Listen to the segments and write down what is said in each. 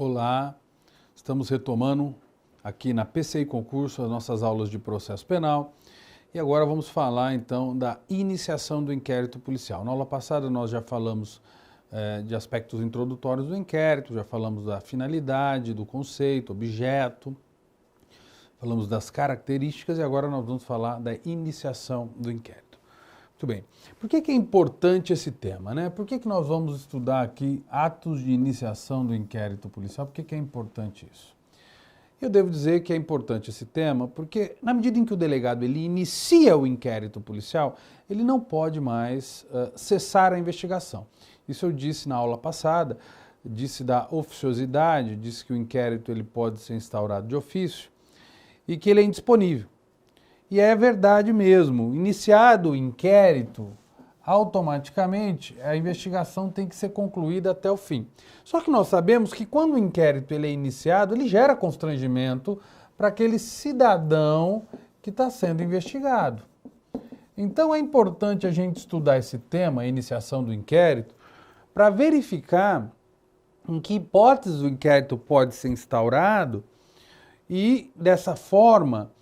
Olá, estamos retomando aqui na PCI Concurso as nossas aulas de processo penal e agora vamos falar então da iniciação do inquérito policial. Na aula passada nós já falamos de aspectos introdutórios do inquérito, já falamos da finalidade, do conceito, objeto, falamos das características e agora nós vamos falar da iniciação do inquérito. Muito bem. Por que é importante esse tema, né? Por que nós vamos estudar aqui atos de iniciação do inquérito policial? Por que é importante isso? Eu devo dizer que é importante esse tema porque, na medida em que o delegado ele inicia o inquérito policial, ele não pode mais cessar a investigação. Isso eu disse na aula passada, disse da oficiosidade, disse que o inquérito ele pode ser instaurado de ofício e que ele é indisponível. E é verdade mesmo, iniciado o inquérito, automaticamente a investigação tem que ser concluída até o fim. Só que nós sabemos que quando o inquérito ele é iniciado, ele gera constrangimento para aquele cidadão que está sendo investigado. Então é importante a gente estudar esse tema, a iniciação do inquérito, para verificar em que hipóteses o inquérito pode ser instaurado e, dessa forma,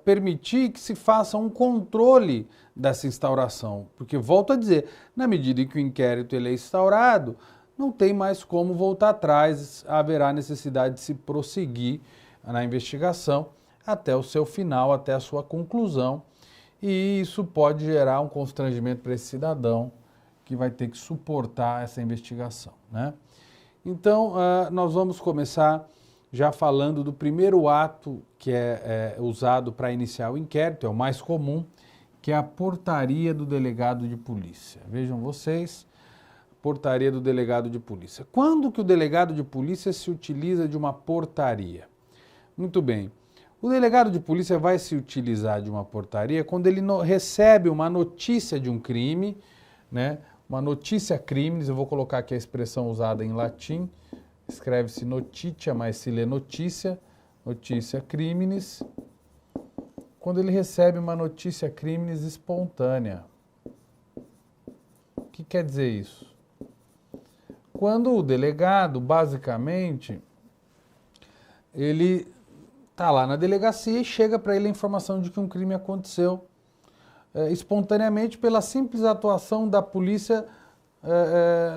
permitir que se faça um controle dessa instauração. Porque, volto a dizer, na medida em que o inquérito ele é instaurado, não tem mais como voltar atrás, haverá necessidade de se prosseguir na investigação até o seu final, até a sua conclusão. E isso pode gerar um constrangimento para esse cidadão que vai ter que suportar essa investigação, né? Então, nós vamos começar já falando do primeiro ato que é usado para iniciar o inquérito, é o mais comum, que é a portaria do delegado de polícia. Vejam vocês, portaria do delegado de polícia. Quando que o delegado de polícia se utiliza de uma portaria? Muito bem, o delegado de polícia vai se utilizar de uma portaria quando ele recebe uma notícia de um crime, né? Uma notícia criminis, eu vou colocar aqui a expressão usada em latim, escreve-se notitia, mas se lê notícia, notícia criminis, quando ele recebe uma notícia criminis espontânea. O que quer dizer isso? Quando o delegado, basicamente, ele está lá na delegacia e chega para ele a informação de que um crime aconteceu espontaneamente pela simples atuação da polícia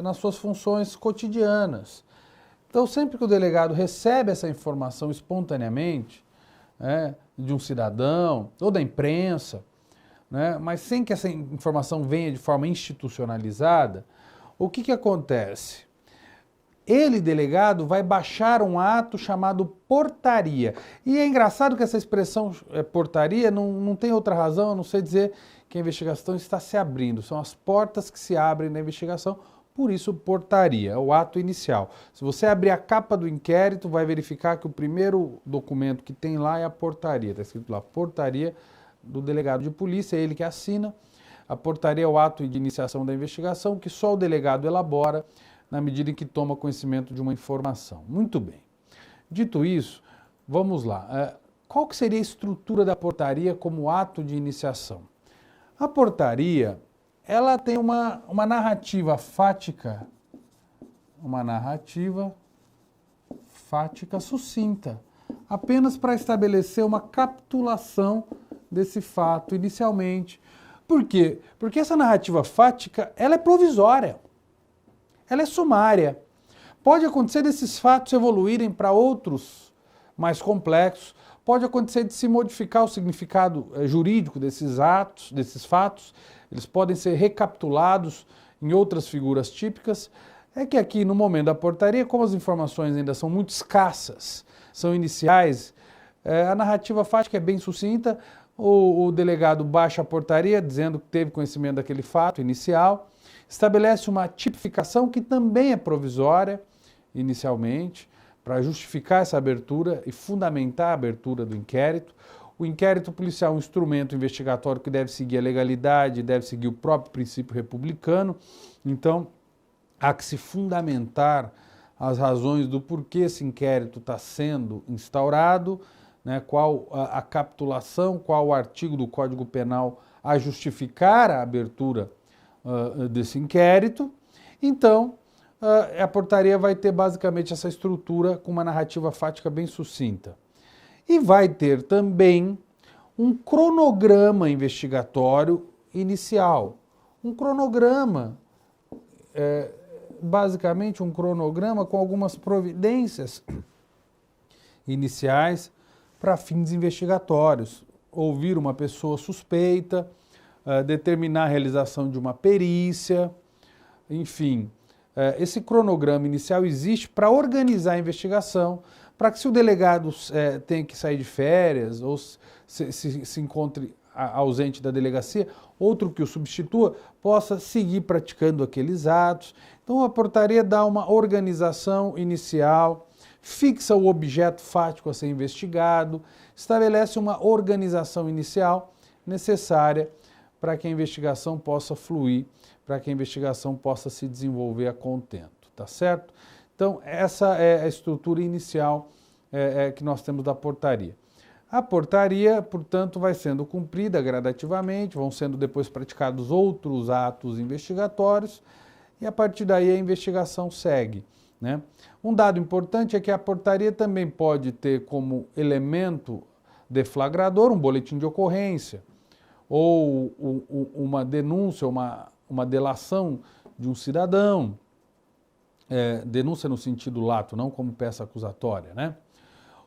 nas suas funções cotidianas. Então, sempre que o delegado recebe essa informação espontaneamente, de um cidadão ou da imprensa, mas sem que essa informação venha de forma institucionalizada, o que acontece? Ele, delegado, vai baixar um ato chamado portaria. E é engraçado que essa expressão portaria não tem outra razão a não ser dizer que a investigação está se abrindo. São as portas que se abrem na investigação, por isso portaria, é o ato inicial. Se você abrir a capa do inquérito, vai verificar que o primeiro documento que tem lá é a portaria. Está escrito lá, portaria do delegado de polícia, é ele que assina. A portaria é o ato de iniciação da investigação que só o delegado elabora na medida em que toma conhecimento de uma informação. Muito bem. Dito isso, vamos lá. Qual que seria a estrutura da portaria como ato de iniciação? A portaria, ela tem uma narrativa fática, sucinta, apenas para estabelecer uma capitulação desse fato inicialmente. Por quê? Porque essa narrativa fática, ela é provisória. Ela é sumária. Pode acontecer desses fatos evoluírem para outros mais complexos, pode acontecer de se modificar o significado jurídico desses atos, desses fatos, eles podem ser recapitulados em outras figuras típicas. É que aqui no momento da portaria, como as informações ainda são muito escassas, são iniciais, a narrativa fática é bem sucinta, o delegado baixa a portaria dizendo que teve conhecimento daquele fato inicial, estabelece uma tipificação que também é provisória, inicialmente, para justificar essa abertura e fundamentar a abertura do inquérito. O inquérito policial é um instrumento investigatório que deve seguir a legalidade, deve seguir o próprio princípio republicano. Então, há que se fundamentar as razões do porquê esse inquérito está sendo instaurado, qual a capitulação, qual o artigo do Código Penal a justificar a abertura desse inquérito. Então, a portaria vai ter basicamente essa estrutura com uma narrativa fática bem sucinta. E vai ter também um cronograma investigatório inicial. Um cronograma, basicamente um cronograma com algumas providências iniciais para fins investigatórios. Ouvir uma pessoa suspeita, determinar a realização de uma perícia, enfim. Esse cronograma inicial existe para organizar a investigação, para que se o delegado tenha que sair de férias ou se encontre ausente da delegacia, outro que o substitua, possa seguir praticando aqueles atos. Então a portaria dá uma organização inicial, fixa o objeto fático a ser investigado, estabelece uma organização inicial necessária para que a investigação possa fluir, para que a investigação possa se desenvolver a contento, tá certo? Então, essa é a estrutura inicial que nós temos da portaria. A portaria, portanto, vai sendo cumprida gradativamente, vão sendo depois praticados outros atos investigatórios e a partir daí a investigação segue, né? Um dado importante é que a portaria também pode ter como elemento deflagrador um boletim de ocorrência ou uma denúncia, uma delação de um cidadão, denúncia no sentido lato, não como peça acusatória, né?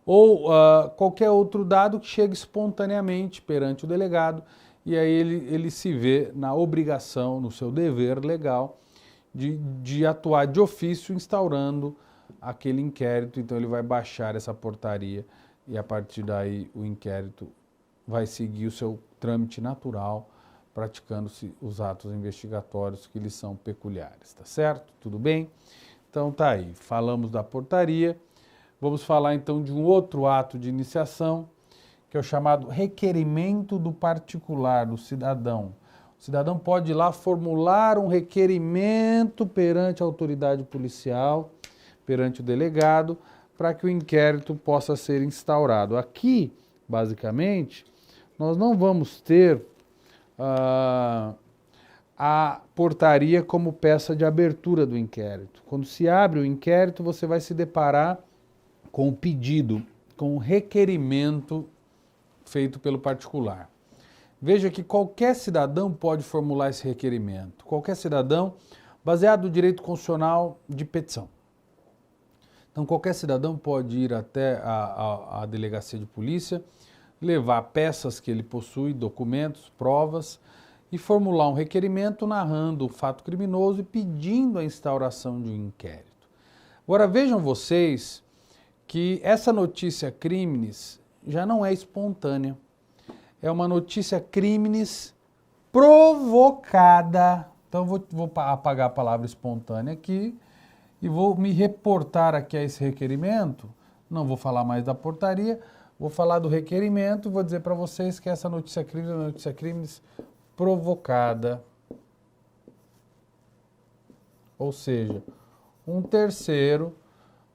Ou qualquer outro dado que chegue espontaneamente perante o delegado e aí ele se vê na obrigação, no seu dever legal de atuar de ofício instaurando aquele inquérito. Então ele vai baixar essa portaria e a partir daí o inquérito vai seguir o seu trâmite natural, praticando-se os atos investigatórios que lhes são peculiares, tá certo? Tudo bem? Então tá aí, falamos da portaria. Vamos falar então de um outro ato de iniciação, que é o chamado requerimento do particular, do cidadão. O cidadão pode ir lá formular um requerimento perante a autoridade policial, perante o delegado, para que o inquérito possa ser instaurado. Aqui, basicamente, nós não vamos ter a portaria como peça de abertura do inquérito. Quando se abre o inquérito, você vai se deparar com o pedido, com o requerimento feito pelo particular. Veja que qualquer cidadão pode formular esse requerimento. Qualquer cidadão, baseado no direito constitucional de petição. Então, qualquer cidadão pode ir até a delegacia de polícia, levar peças que ele possui, documentos, provas, e formular um requerimento narrando o fato criminoso e pedindo a instauração de um inquérito. Agora, vejam vocês que essa notícia criminis já não é espontânea. É uma notícia criminis provocada. Então, vou apagar a palavra espontânea aqui e vou me reportar aqui a esse requerimento. Não vou falar mais da portaria, vou falar do requerimento. Vou dizer para vocês que essa notícia criminis é uma notícia criminis provocada. Ou seja, um terceiro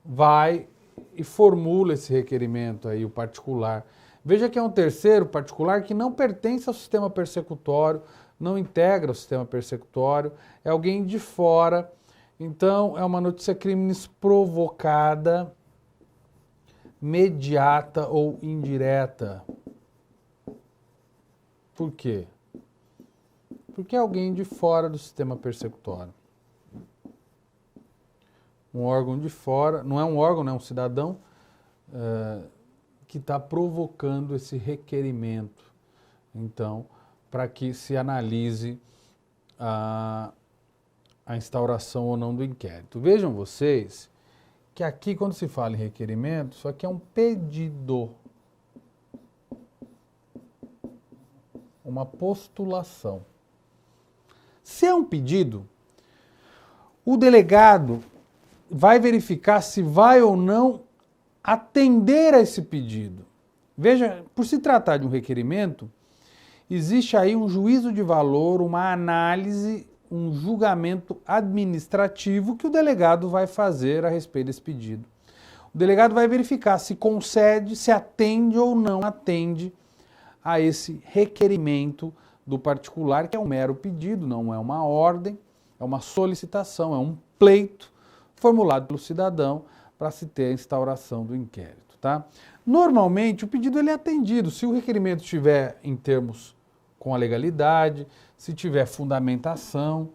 vai e formula esse requerimento aí, o particular. Veja que é um terceiro particular que não pertence ao sistema persecutório, não integra o sistema persecutório, é alguém de fora. Então, é uma notícia criminis provocada, mediata ou indireta. Por quê? Porque é alguém de fora do sistema persecutório. Um órgão de fora, não é um órgão, não é um cidadão que está provocando esse requerimento. Então, para que se analise a instauração ou não do inquérito. Vejam vocês que aqui, quando se fala em requerimento, isso aqui é um pedido, uma postulação. Se é um pedido, o delegado vai verificar se vai ou não atender a esse pedido. Veja, por se tratar de um requerimento, existe aí um juízo de valor, uma análise, um julgamento administrativo que o delegado vai fazer a respeito desse pedido. O delegado vai verificar se concede, se atende ou não atende a esse requerimento do particular, que é um mero pedido, não é uma ordem, é uma solicitação, é um pleito formulado pelo cidadão para se ter a instauração do inquérito, tá? Normalmente, o pedido ele é atendido se o requerimento estiver em termos com a legalidade, se tiver fundamentação,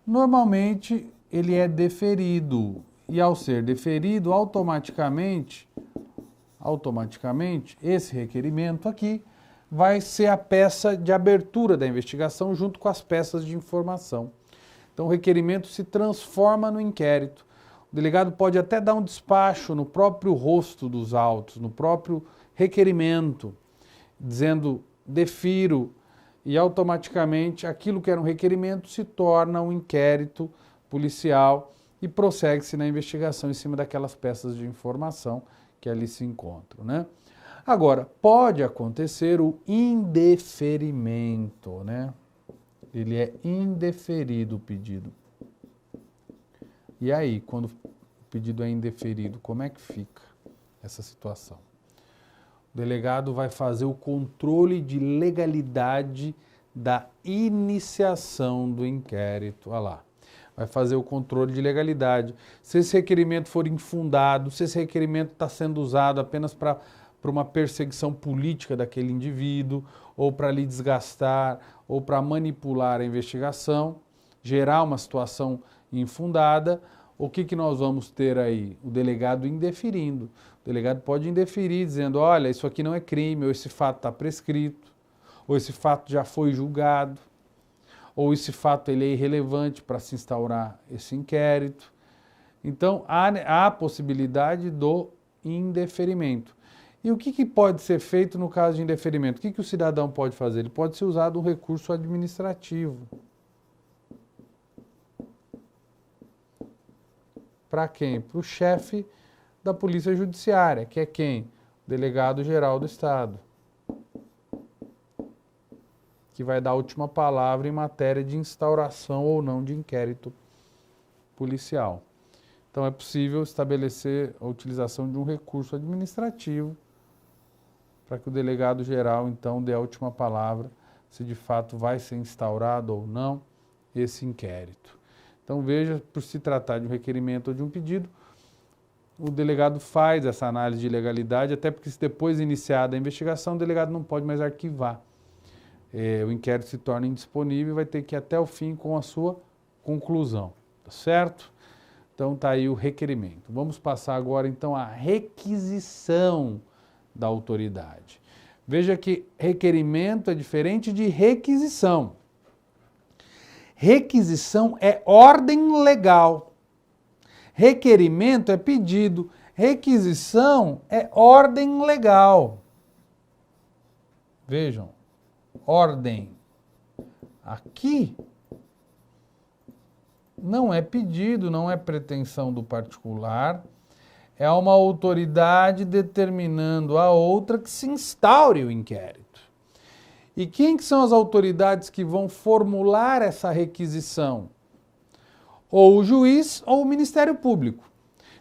normalmente ele é deferido. E ao ser deferido, automaticamente, esse requerimento aqui vai ser a peça de abertura da investigação junto com as peças de informação. Então o requerimento se transforma no inquérito. O delegado pode até dar um despacho no próprio rosto dos autos, no próprio requerimento, dizendo defiro, e automaticamente aquilo que era um requerimento se torna um inquérito policial e prossegue-se na investigação em cima daquelas peças de informação que ali se encontram, né? Agora, pode acontecer o indeferimento, né? Ele é indeferido o pedido. E aí, quando o pedido é indeferido, como é que fica essa situação? O delegado vai fazer o controle de legalidade da iniciação do inquérito. Olha lá. Vai fazer o controle de legalidade. Se esse requerimento for infundado, se esse requerimento está sendo usado apenas para uma perseguição política daquele indivíduo, ou para lhe desgastar, ou para manipular a investigação, gerar uma situação infundada, o que nós vamos ter aí? O delegado indeferindo. O delegado pode indeferir, dizendo, olha, isso aqui não é crime, ou esse fato está prescrito, ou esse fato já foi julgado, ou esse fato ele é irrelevante para se instaurar esse inquérito. Então, há a possibilidade do indeferimento. E o que pode ser feito no caso de indeferimento? O que o cidadão pode fazer? Ele pode ser usado um recurso administrativo. Para quem? Para o chefe da Polícia Judiciária, que é quem? O Delegado-Geral do Estado, que vai dar a última palavra em matéria de instauração ou não de inquérito policial. Então é possível estabelecer a utilização de um recurso administrativo para que o delegado-geral, então, dê a última palavra se de fato vai ser instaurado ou não esse inquérito. Então veja, por se tratar de um requerimento ou de um pedido, o delegado faz essa análise de legalidade, até porque se depois iniciada a investigação, o delegado não pode mais arquivar. O inquérito se torna indisponível e vai ter que ir até o fim com a sua conclusão, tá certo? Então está aí o requerimento. Vamos passar agora então à requisição da autoridade. Veja que requerimento é diferente de requisição. Requisição é ordem legal. Requerimento é pedido. Requisição é ordem legal. Vejam, ordem. Aqui não é pedido, não é pretensão do particular, é uma autoridade determinando a outra que se instaure o inquérito. E quem que são as autoridades que vão formular essa requisição? Ou o juiz ou o Ministério Público.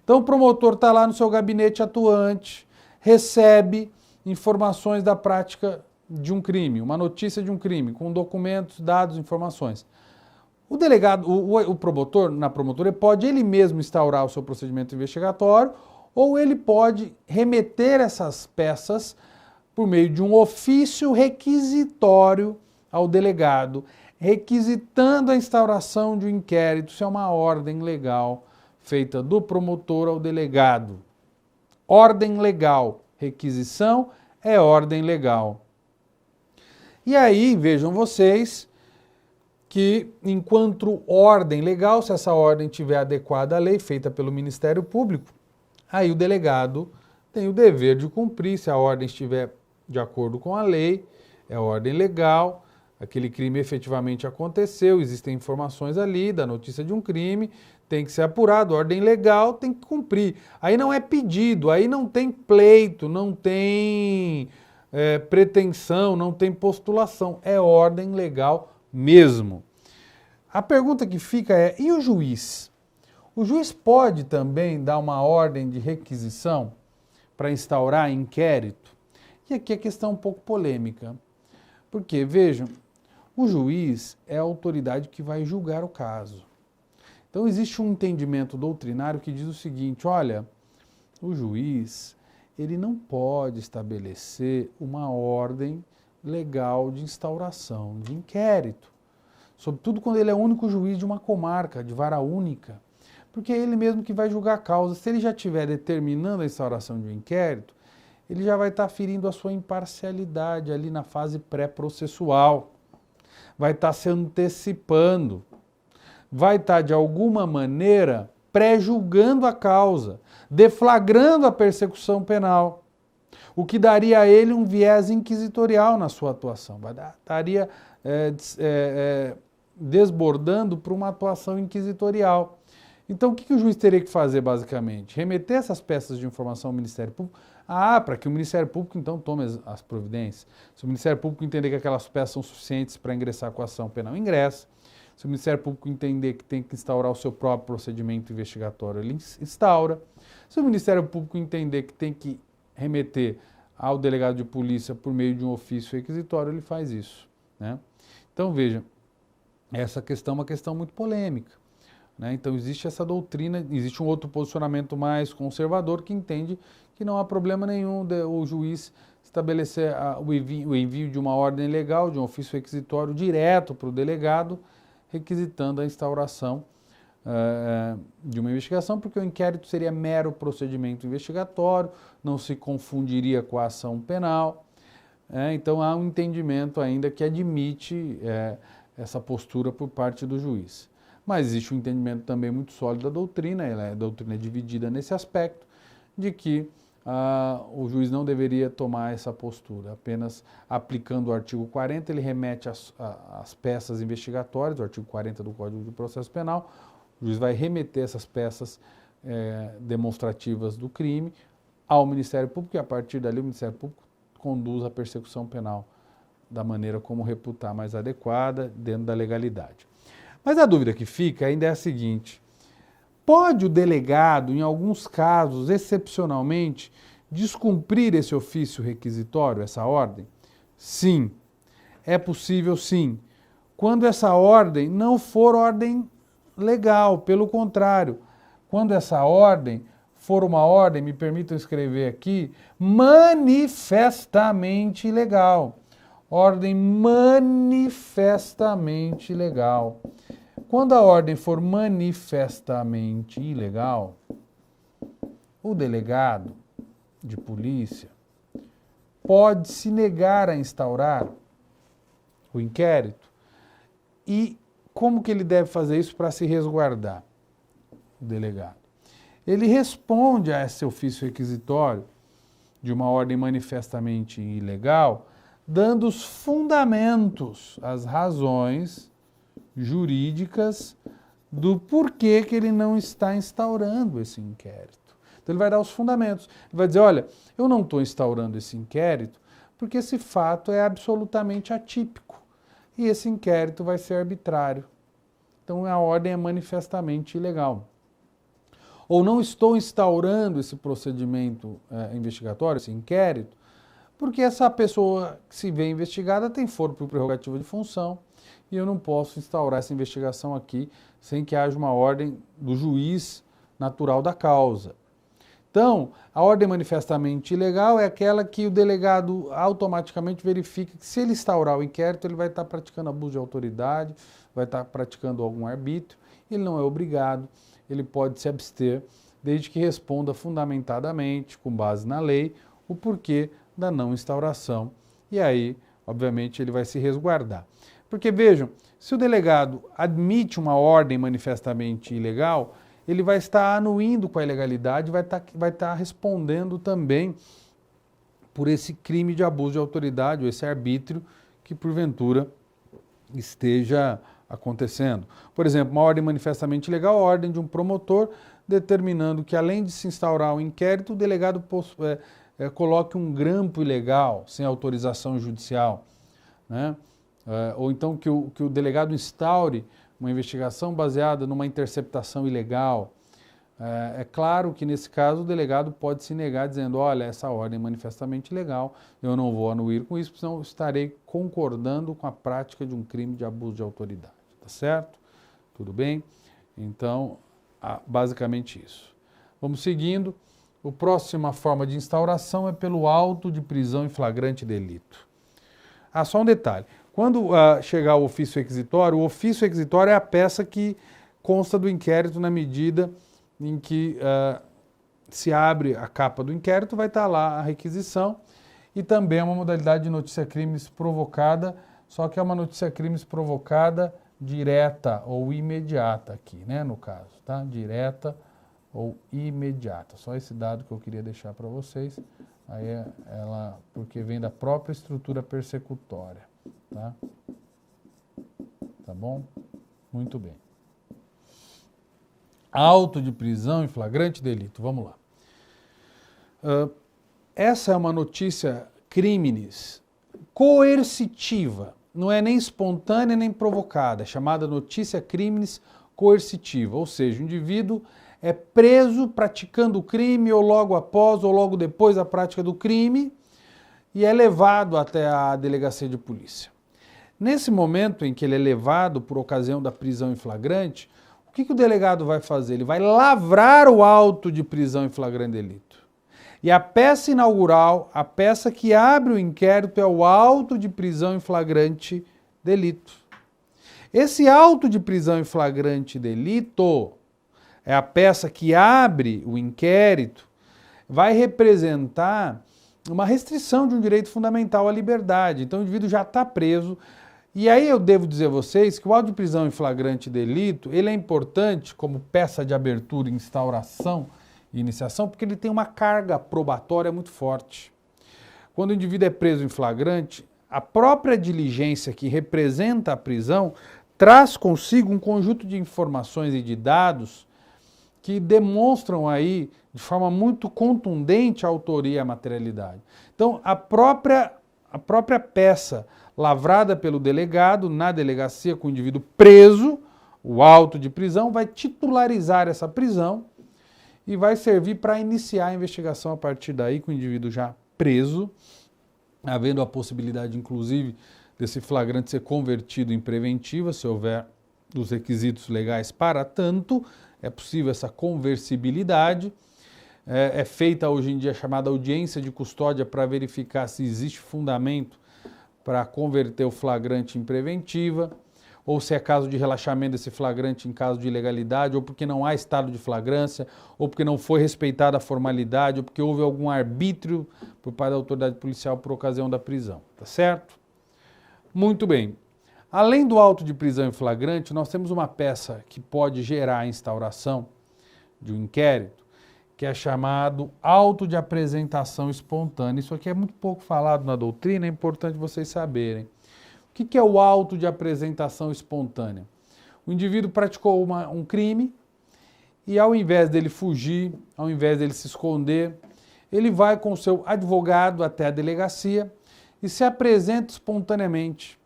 Então o promotor está lá no seu gabinete atuante, recebe informações da prática de um crime, uma notícia de um crime, com documentos, dados, informações. O delegado, o promotor, na promotoria, pode ele mesmo instaurar o seu procedimento investigatório ou ele pode remeter essas peças por meio de um ofício requisitório ao delegado, requisitando a instauração de um inquérito. Isso é uma ordem legal feita do promotor ao delegado. Ordem legal, requisição é ordem legal. E aí, vejam vocês que, enquanto ordem legal, se essa ordem estiver adequada à lei, feita pelo Ministério Público, aí o delegado tem o dever de cumprir. Se a ordem estiver de acordo com a lei, é ordem legal, aquele crime efetivamente aconteceu, existem informações ali da notícia de um crime, tem que ser apurado, ordem legal, tem que cumprir. Aí não é pedido, aí não tem pleito, não tem pretensão, não tem postulação, é ordem legal mesmo. A pergunta que fica é, e o juiz? O juiz pode também dar uma ordem de requisição para instaurar inquérito? E aqui a questão é um pouco polêmica, porque, vejam, o juiz é a autoridade que vai julgar o caso. Então existe um entendimento doutrinário que diz o seguinte, olha, o juiz, ele não pode estabelecer uma ordem legal de instauração de inquérito, sobretudo quando ele é o único juiz de uma comarca, de vara única, porque é ele mesmo que vai julgar a causa. Se ele já estiver determinando a instauração de um inquérito, ele já vai estar ferindo a sua imparcialidade ali na fase pré-processual, vai estar se antecipando, vai estar de alguma maneira pré-julgando a causa, deflagrando a persecução penal, o que daria a ele um viés inquisitorial na sua atuação, estaria desbordando para uma atuação inquisitorial. Então, o que o juiz teria que fazer, basicamente? Remeter essas peças de informação ao Ministério Público, para que o Ministério Público, então, tome as providências. Se o Ministério Público entender que aquelas peças são suficientes para ingressar com a ação penal, ingressa. Se o Ministério Público entender que tem que instaurar o seu próprio procedimento investigatório, ele instaura. Se o Ministério Público entender que tem que remeter ao delegado de polícia por meio de um ofício requisitório, ele faz isso, né? Então, veja, essa questão é uma questão muito polêmica, né? Então, existe essa doutrina, existe um outro posicionamento mais conservador que entende que não há problema nenhum o juiz estabelecer o envio de uma ordem legal, de um ofício requisitório direto para o delegado, requisitando a instauração de uma investigação, porque o inquérito seria mero procedimento investigatório, não se confundiria com a ação penal. Então há um entendimento ainda que admite essa postura por parte do juiz. Mas existe um entendimento também muito sólido da doutrina, a doutrina é dividida nesse aspecto, de que o juiz não deveria tomar essa postura, apenas aplicando o artigo 40, ele remete as peças investigatórias, do artigo 40 do Código de Processo Penal, o juiz vai remeter essas peças demonstrativas do crime ao Ministério Público e a partir dali o Ministério Público conduz a persecução penal da maneira como reputar mais adequada, dentro da legalidade. Mas a dúvida que fica ainda é a seguinte: pode o delegado, em alguns casos, excepcionalmente, descumprir esse ofício requisitório, essa ordem? Sim, é possível sim. Quando essa ordem não for ordem legal, pelo contrário, quando essa ordem for uma ordem, me permitam escrever aqui, manifestamente ilegal. Ordem manifestamente ilegal. Quando a ordem for manifestamente ilegal, o delegado de polícia pode se negar a instaurar o inquérito. E como que ele deve fazer isso para se resguardar, o delegado? Ele responde a esse ofício requisitório de uma ordem manifestamente ilegal, dando os fundamentos, as razões jurídicas do porquê que ele não está instaurando esse inquérito. Então ele vai dar os fundamentos. Ele vai dizer, olha, eu não estou instaurando esse inquérito porque esse fato é absolutamente atípico e esse inquérito vai ser arbitrário. Então a ordem é manifestamente ilegal. Ou não estou instaurando esse procedimento investigatório, esse inquérito, porque essa pessoa que se vê investigada tem foro por prerrogativa de função e eu não posso instaurar essa investigação aqui sem que haja uma ordem do juiz natural da causa. Então, a ordem manifestamente ilegal é aquela que o delegado automaticamente verifica que se ele instaurar o inquérito, ele vai estar praticando abuso de autoridade, vai estar praticando algum arbítrio, ele não é obrigado, ele pode se abster, desde que responda fundamentadamente, com base na lei, o porquê da não instauração. E aí, obviamente, ele vai se resguardar. Porque, vejam, se o delegado admite uma ordem manifestamente ilegal, ele vai estar anuindo com a ilegalidade, vai estar respondendo também por esse crime de abuso de autoridade, ou esse arbítrio que, porventura, esteja acontecendo. Por exemplo, uma ordem manifestamente ilegal, a ordem de um promotor determinando que, além de se instaurar um inquérito, o delegado coloque um grampo ilegal, sem autorização judicial, né? Ou então que o delegado instaure uma investigação baseada numa interceptação ilegal. É claro que, nesse caso, o delegado pode se negar dizendo, olha, essa ordem é manifestamente ilegal, eu não vou anuir com isso, senão estarei concordando com a prática de um crime de abuso de autoridade. Tá certo? Tudo bem? Então, basicamente isso. Vamos seguindo. A próxima forma de instauração é pelo auto de prisão em flagrante delito. Só um detalhe. Quando chegar o ofício requisitório é a peça que consta do inquérito na medida em que se abre a capa do inquérito, vai estar lá a requisição e também é uma modalidade de notícia crimes provocada, só que é uma notícia crimes provocada direta ou imediata aqui, né, no caso, tá? Direta ou imediata. Só esse dado que eu queria deixar para vocês. Aí ela, porque vem da própria estrutura persecutória, tá? Tá bom? Muito bem. Auto de prisão em flagrante delito. Vamos lá. Essa é uma notícia crimes coercitiva. Não é nem espontânea nem provocada. É chamada notícia crimes coercitiva. Ou seja, o indivíduo é preso praticando o crime ou logo após ou logo depois da prática do crime e é levado até a delegacia de polícia. Nesse momento em que ele é levado por ocasião da prisão em flagrante, o que o delegado vai fazer? Ele vai lavrar o auto de prisão em flagrante delito. E a peça inaugural, a peça que abre o inquérito é o auto de prisão em flagrante delito. Esse auto de prisão em flagrante delito é a peça que abre o inquérito, vai representar uma restrição de um direito fundamental à liberdade. Então o indivíduo já está preso. E aí eu devo dizer a vocês que o auto de prisão em flagrante delito, ele é importante como peça de abertura, instauração e iniciação, porque ele tem uma carga probatória muito forte. Quando o indivíduo é preso em flagrante, a própria diligência que representa a prisão traz consigo um conjunto de informações e de dados que demonstram aí de forma muito contundente a autoria e a materialidade. Então, a própria peça lavrada pelo delegado na delegacia com o indivíduo preso, o auto de prisão, vai titularizar essa prisão e vai servir para iniciar a investigação a partir daí com o indivíduo já preso, havendo a possibilidade, inclusive, desse flagrante ser convertido em preventiva, se houver os requisitos legais para tanto. É possível essa conversibilidade. É feita hoje em dia a chamada audiência de custódia para verificar se existe fundamento para converter o flagrante em preventiva, ou se é caso de relaxamento desse flagrante em caso de ilegalidade, ou porque não há estado de flagrância, ou porque não foi respeitada a formalidade, ou porque houve algum arbítrio por parte da autoridade policial por ocasião da prisão. Tá certo? Muito bem. Além do auto de prisão em flagrante, nós temos uma peça que pode gerar a instauração de um inquérito, que é chamado auto de apresentação espontânea. Isso aqui é muito pouco falado na doutrina, é importante vocês saberem. O que é o auto de apresentação espontânea? O indivíduo praticou um crime e ao invés dele fugir, ao invés dele se esconder, ele vai com o seu advogado até a delegacia e se apresenta espontaneamente,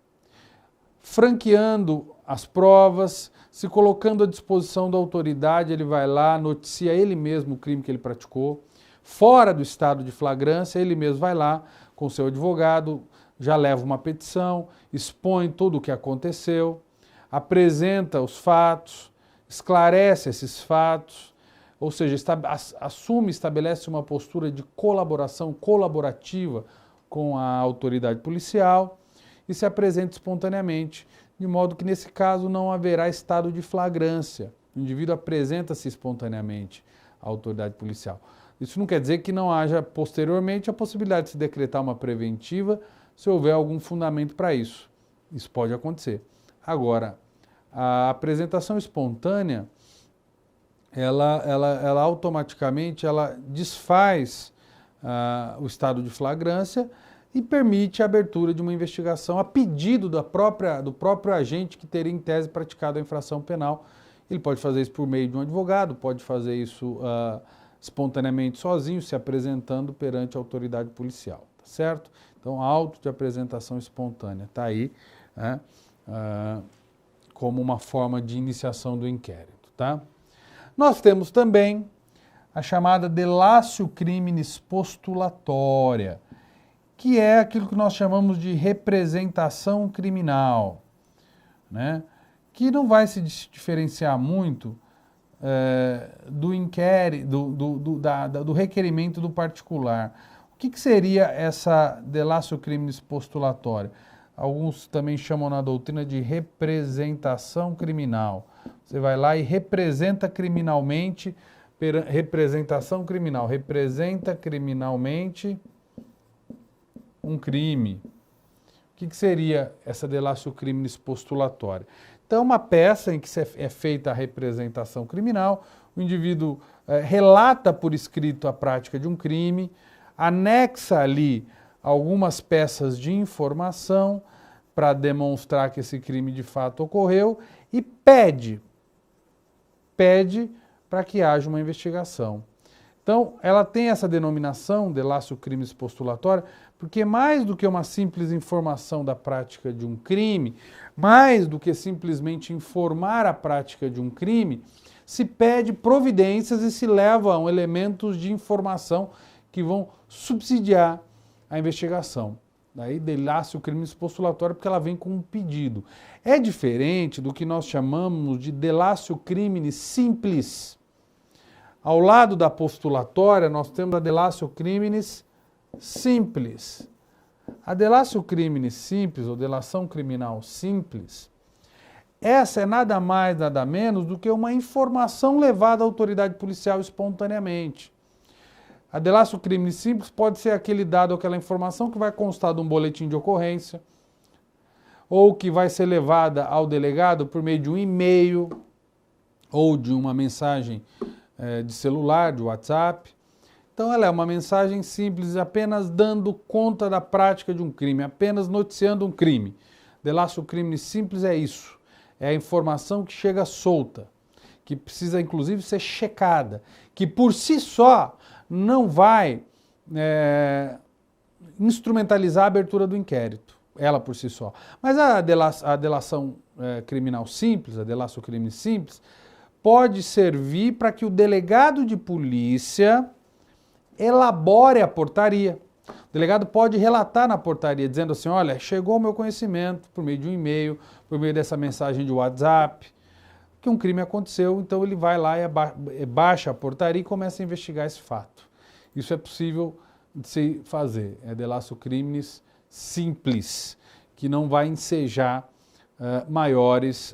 franqueando as provas, se colocando à disposição da autoridade. Ele vai lá, noticia ele mesmo o crime que ele praticou, fora do estado de flagrância, ele mesmo vai lá com seu advogado, já leva uma petição, expõe tudo o que aconteceu, apresenta os fatos, esclarece esses fatos, ou seja, assume, estabelece uma postura de colaboração colaborativa com a autoridade policial e se apresenta espontaneamente, de modo que nesse caso não haverá estado de flagrância. O indivíduo apresenta-se espontaneamente à autoridade policial. Isso não quer dizer que não haja posteriormente a possibilidade de se decretar uma preventiva se houver algum fundamento para isso. Isso pode acontecer. Agora, a apresentação espontânea, ela automaticamente desfaz o estado de flagrância e permite a abertura de uma investigação a pedido do próprio agente que teria em tese praticado a infração penal. Ele pode fazer isso por meio de um advogado, pode fazer isso espontaneamente sozinho, se apresentando perante a autoridade policial, tá certo? Então, auto de apresentação espontânea está aí, né, como uma forma de iniciação do inquérito, tá? Nós temos também a chamada delatio criminis postulatória, que é aquilo que nós chamamos de representação criminal, né? que não vai se diferenciar muito do inquérito, do requerimento do particular. O que seria essa delatio criminis postulatória? Alguns também chamam na doutrina de representação criminal. Você vai lá e representa criminalmente, representa criminalmente um crime. O que seria essa delatio criminis postulatória? Então, uma peça em que é feita a representação criminal, o indivíduo relata por escrito a prática de um crime, anexa ali algumas peças de informação para demonstrar que esse crime de fato ocorreu e pede para que haja uma investigação. Então, ela tem essa denominação, delatio criminis postulatória, porque mais do que uma simples informação da prática de um crime, mais do que simplesmente informar a prática de um crime, se pede providências e se levam elementos de informação que vão subsidiar a investigação. Daí, delatio criminis postulatória, porque ela vem com um pedido. É diferente do que nós chamamos de delatio criminis simples. Ao lado da postulatória, nós temos a delatio criminis simples. A delatio criminis simples, ou delação criminal simples, essa é nada mais, nada menos do que uma informação levada à autoridade policial espontaneamente. A delatio criminis simples pode ser aquele dado, aquela informação que vai constar de um boletim de ocorrência, ou que vai ser levada ao delegado por meio de um e-mail, ou de uma mensagem de celular, de WhatsApp. Então ela é uma mensagem simples, apenas dando conta da prática de um crime, apenas noticiando um crime. Delatio criminis simples é isso, é a informação que chega solta, que precisa inclusive ser checada, que por si só não vai instrumentalizar a abertura do inquérito, ela por si só. Mas a delação criminal simples, a delatio criminis simples, pode servir para que o delegado de polícia elabore a portaria. O delegado pode relatar na portaria, dizendo assim, olha, chegou ao meu conhecimento, por meio de um e-mail, por meio dessa mensagem de WhatsApp, que um crime aconteceu, então ele vai lá e baixa a portaria e começa a investigar esse fato. Isso é possível de se fazer, é delatio criminis simples, que não vai ensejar maiores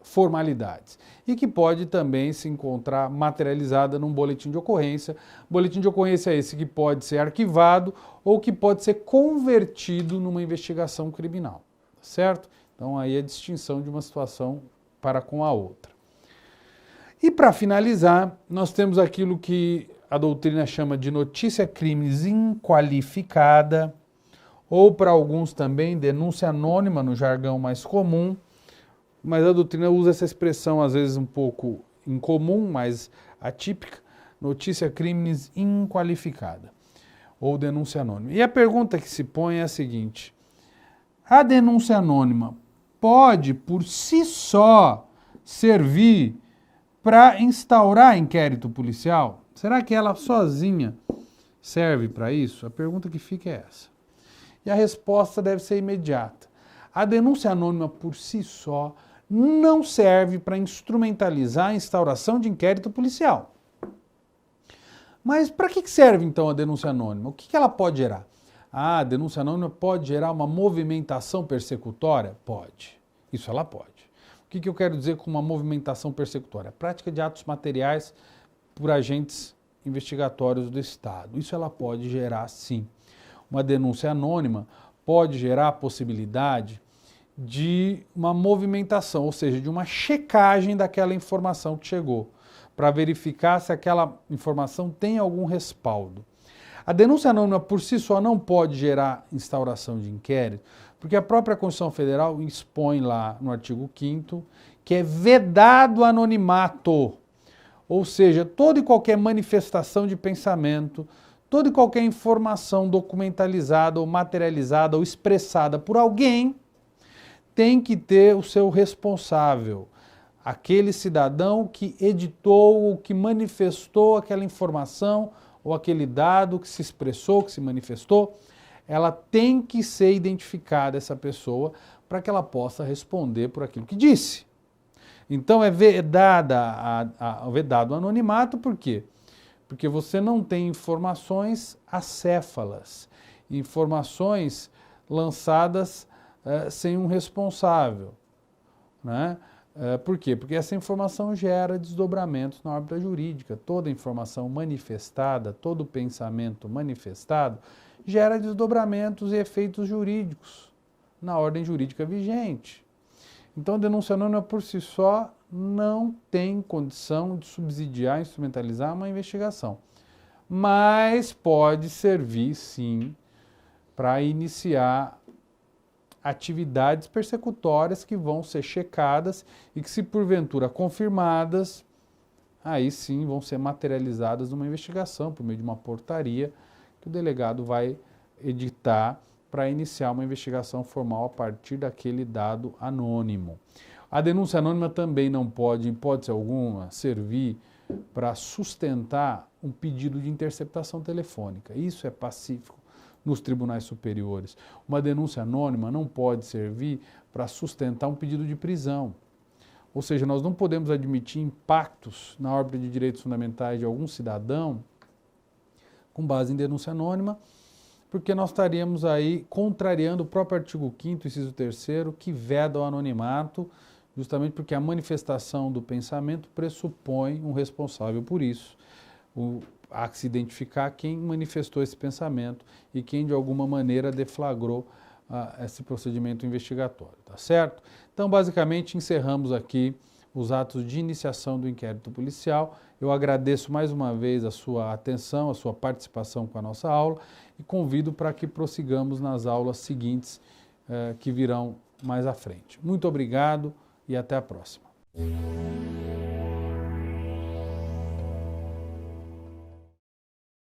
formalidades e que pode também se encontrar materializada num boletim de ocorrência. Boletim de ocorrência é esse que pode ser arquivado ou que pode ser convertido numa investigação criminal, certo? Então aí a distinção de uma situação para com a outra. E para finalizar, nós temos aquilo que a doutrina chama de notícia criminis inqualificada, ou para alguns também denúncia anônima no jargão mais comum, mas a doutrina usa essa expressão às vezes um pouco incomum, mas atípica, notícia criminis inqualificada, ou denúncia anônima. E a pergunta que se põe é a seguinte, a denúncia anônima pode por si só servir para instaurar inquérito policial? Será que ela sozinha serve para isso? A pergunta que fica é essa. E a resposta deve ser imediata. A denúncia anônima por si só não serve para instrumentalizar a instauração de inquérito policial. Mas para que serve então a denúncia anônima? O que ela pode gerar? A denúncia anônima pode gerar uma movimentação persecutória? Pode. Isso ela pode. O que eu quero dizer com uma movimentação persecutória? A prática de atos materiais por agentes investigatórios do Estado. Isso ela pode gerar, sim. Uma denúncia anônima pode gerar a possibilidade de uma movimentação, ou seja, de uma checagem daquela informação que chegou, para verificar se aquela informação tem algum respaldo. A denúncia anônima por si só não pode gerar instauração de inquérito, porque a própria Constituição Federal expõe lá no artigo 5º que é vedado anonimato, ou seja, toda e qualquer manifestação de pensamento, toda e qualquer informação documentalizada ou materializada ou expressada por alguém tem que ter o seu responsável, aquele cidadão que editou ou que manifestou aquela informação ou aquele dado que se expressou, que se manifestou, ela tem que ser identificada, essa pessoa, para que ela possa responder por aquilo que disse. Então é vedado o anonimato, por quê? Porque você não tem informações acéfalas, informações lançadas sem um responsável, né? Por quê? Porque essa informação gera desdobramentos na órbita jurídica. Toda informação manifestada, todo pensamento manifestado, gera desdobramentos e efeitos jurídicos na ordem jurídica vigente. Então, a denúncia anônima por si só não tem condição de subsidiar, instrumentalizar uma investigação. Mas pode servir, sim, para iniciar atividades persecutórias que vão ser checadas e que, se porventura confirmadas, aí sim vão ser materializadas numa investigação por meio de uma portaria que o delegado vai editar para iniciar uma investigação formal a partir daquele dado anônimo. A denúncia anônima também não pode, em hipótese alguma, servir para sustentar um pedido de interceptação telefônica. Isso é pacífico nos tribunais superiores. Uma denúncia anônima não pode servir para sustentar um pedido de prisão. Ou seja, nós não podemos admitir impactos na órbita de direitos fundamentais de algum cidadão com base em denúncia anônima, porque nós estaríamos aí contrariando o próprio artigo 5º, inciso 3º, que veda o anonimato, justamente porque a manifestação do pensamento pressupõe um responsável por isso. Há que se identificar quem manifestou esse pensamento e quem de alguma maneira deflagrou esse procedimento investigatório, tá certo? Então, basicamente, encerramos aqui os atos de iniciação do inquérito policial. Eu agradeço mais uma vez a sua atenção, a sua participação com a nossa aula e convido para que prossigamos nas aulas seguintes que virão mais à frente. Muito obrigado e até a próxima.